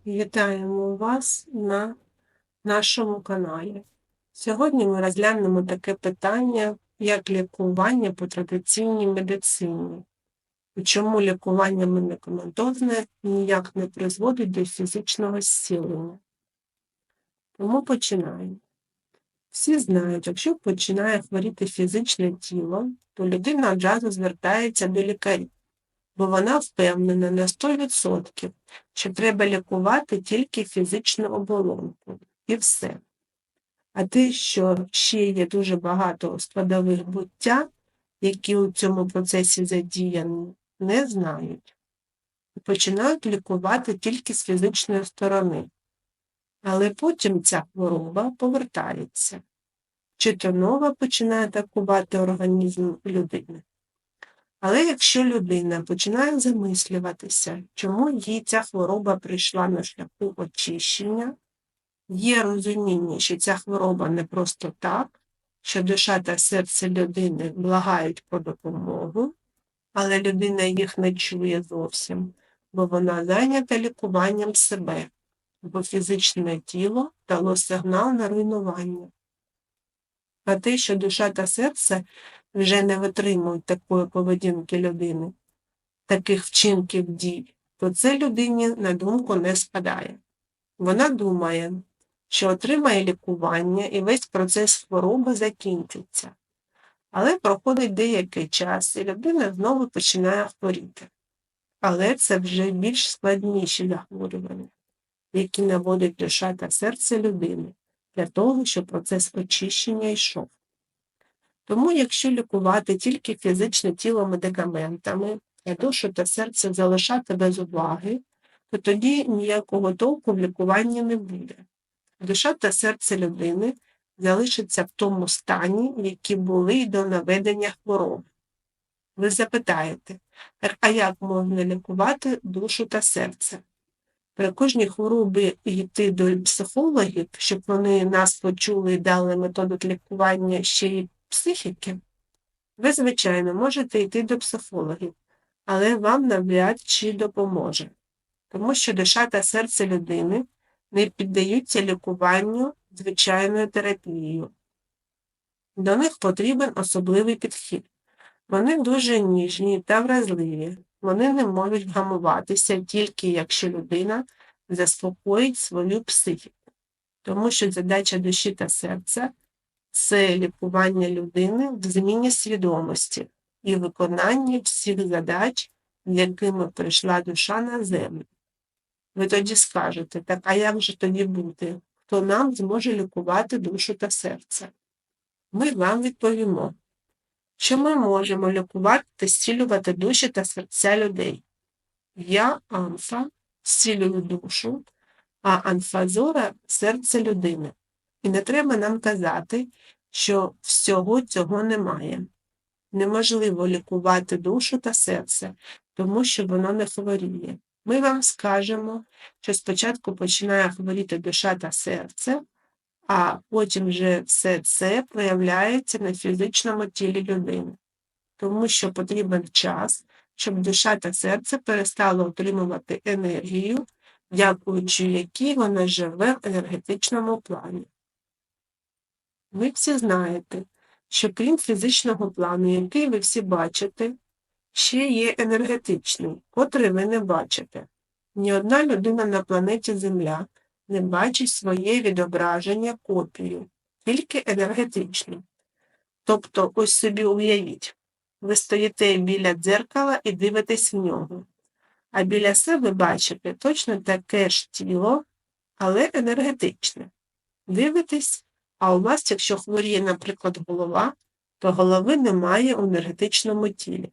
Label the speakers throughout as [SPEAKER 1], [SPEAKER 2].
[SPEAKER 1] Вітаємо вас на нашому каналі. Сьогодні ми розглянемо таке питання, як лікування по традиційній медицині. І чому лікування медикаментозне ніяк не призводить до фізичного зцілення. Тому починаємо. Всі знають, якщо починає хворіти фізичне тіло, то людина одразу звертається до лікарів, бо вона впевнена на 100%, що треба лікувати тільки фізичну оболонку. І все. А те, що ще є дуже багато складових буття, які у цьому процесі задіяні, не знають. І починають лікувати тільки з фізичної сторони. Але потім ця хвороба повертається. Чи то нова починає атакувати організм людини. Але якщо людина починає замислюватися, чому їй ця хвороба прийшла на шляху очищення, є розуміння, що ця хвороба не просто так, що душа та серце людини благають про допомогу, але людина їх не чує зовсім, бо вона зайнята лікуванням себе, бо фізичне тіло дало сигнал на руйнування. А те, що душа та серце вже не витримують такої поведінки людини, таких вчинків дій, то це людині на думку не спадає. Вона думає, що отримає лікування і весь процес хвороби закінчиться. Але проходить деякий час, і людина знову починає хворіти. Але це вже більш складніші захворювання, які наводить душа та серце людини, для того, щоб процес очищення йшов. Тому, якщо лікувати тільки фізичне тіло медикаментами, а душу та серце залишати без уваги, то тоді ніякого толку в лікуванні не буде. Душа та серце людини залишаться в тому стані, в які були й до наведення хвороби. Ви запитаєте, а як можна лікувати душу та серце? При кожній хворобі йти до психологів, щоб вони нас почули і дали методу лікування ще й психіки? Ви, звичайно, можете йти до психологів, але вам навряд чи допоможе, тому що душа та серце людини не піддаються лікуванню звичайною терапією. До них потрібен особливий підхід. Вони дуже ніжні та вразливі. Вони не можуть вгамуватися тільки якщо людина заспокоїть свою психіку. Тому що задача душі та серця – це лікування людини в зміні свідомості і виконанні всіх задач, з якими прийшла душа на землю. Ви тоді скажете, так а як же тоді бути? Хто нам зможе лікувати душу та серце? Ми вам відповімо, що ми можемо лікувати та зцілювати душі та серця людей. Я, Амфа, зцілюю душу, а Анфазора – серце людини. І не треба нам казати, що всього цього немає. Неможливо лікувати душу та серце, тому що воно не хворіє. Ми вам скажемо, що спочатку починає хворіти душа та серце, а потім вже все це проявляється на фізичному тілі людини. Тому що потрібен час, щоб душа та серце перестало отримувати енергію, дякуючи якій вона живе в енергетичному плані. Ви всі знаєте, що крім фізичного плану, який ви всі бачите, ще є енергетичний, котрий ви не бачите. Ні одна людина на планеті Земля не бачить своє відображення копію, тільки енергетичну. Тобто, ось собі уявіть, ви стоїте біля дзеркала і дивитесь в нього, а біля себе бачите точно таке ж тіло, але енергетичне. Дивитесь, а у вас, якщо хворіє, наприклад, голова, то голови немає у енергетичному тілі.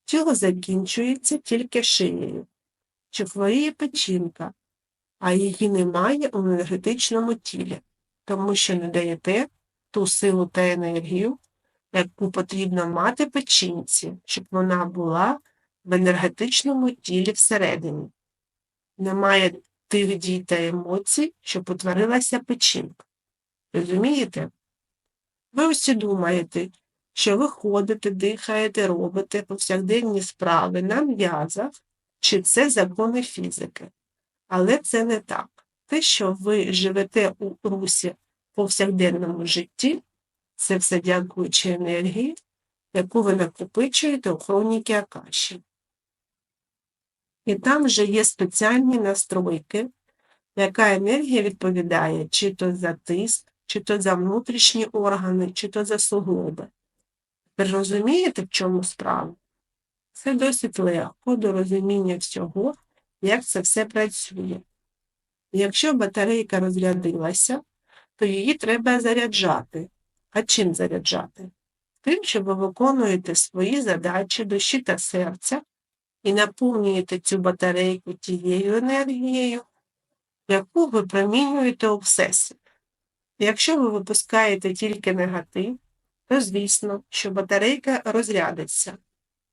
[SPEAKER 1] Тіло закінчується тільки шиєю. Чи хворіє печінка, а її немає у енергетичному тілі, тому що не даєте ту силу та енергію, яку потрібно мати печінці, щоб вона була в енергетичному тілі всередині. Немає тих дій та емоцій, щоб утворилася печінка. Розумієте? Ви усі думаєте, що ви ходите, дихаєте, робите повсякденні справи на м'язах, чи це закони фізики. Але це не так. Те, що ви живете у русі в повсякденному житті, це все дякуючи енергії, яку ви накопичуєте у хроніки Акаші. І там вже є спеціальні настройки, яка енергія відповідає чи то за тиск, чи то за внутрішні органи, чи то за суглоби. Ви розумієте, в чому справа? Це досить легко до розуміння всього, як це все працює. Якщо батарейка розрядилася, то її треба заряджати. А чим заряджати? Тим, що ви виконуєте свої задачі душі та серця і наповнюєте цю батарейку тією енергією, яку ви промінюєте у Всесвіт. Якщо ви випускаєте тільки негатив, то звісно, що батарейка розрядиться.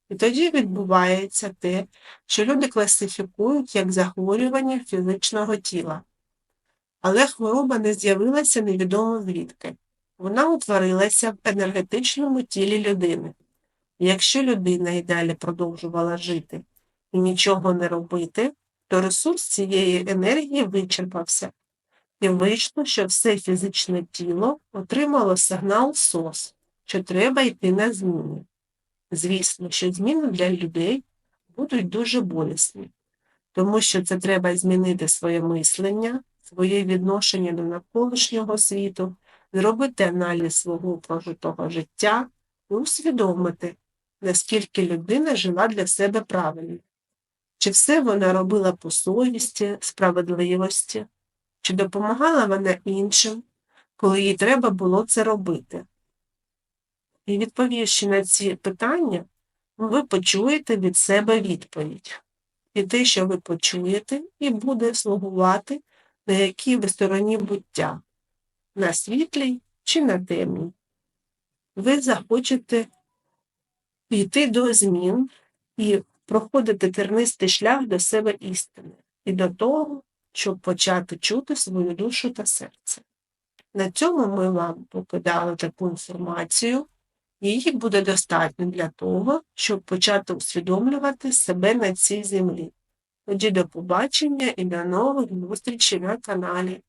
[SPEAKER 1] І тоді відбувається те, що люди класифікують як захворювання фізичного тіла. Але хвороба не з'явилася невідомо звідки. Вона утворилася в енергетичному тілі людини. І якщо людина й далі продовжувала жити і нічого не робити, то ресурс цієї енергії вичерпався. І вийшло, що все фізичне тіло отримало сигнал СОС, що треба йти на зміни. Звісно, що зміни для людей будуть дуже болісні, тому що це треба змінити своє мислення, своє відношення до навколишнього світу, зробити аналіз свого прожитого життя і усвідомити, наскільки людина жила для себе правильно. Чи все вона робила по совісті, справедливості, чи допомагала вона іншим, коли їй треба було це робити. І відповівши на ці питання, ви почуєте від себе відповідь. І те, що ви почуєте, і буде слугувати, на якій ви стороні буття, на світлій чи на темній. Ви захочете йти до змін і проходити тернистий шлях до себе істини і до того, щоб почати чути свою душу та серце. На цьому ми вам покидали таку інформацію. Її буде достатньо для того, щоб почати усвідомлювати себе на цій землі. Тоді до побачення і до нових зустрічей на каналі.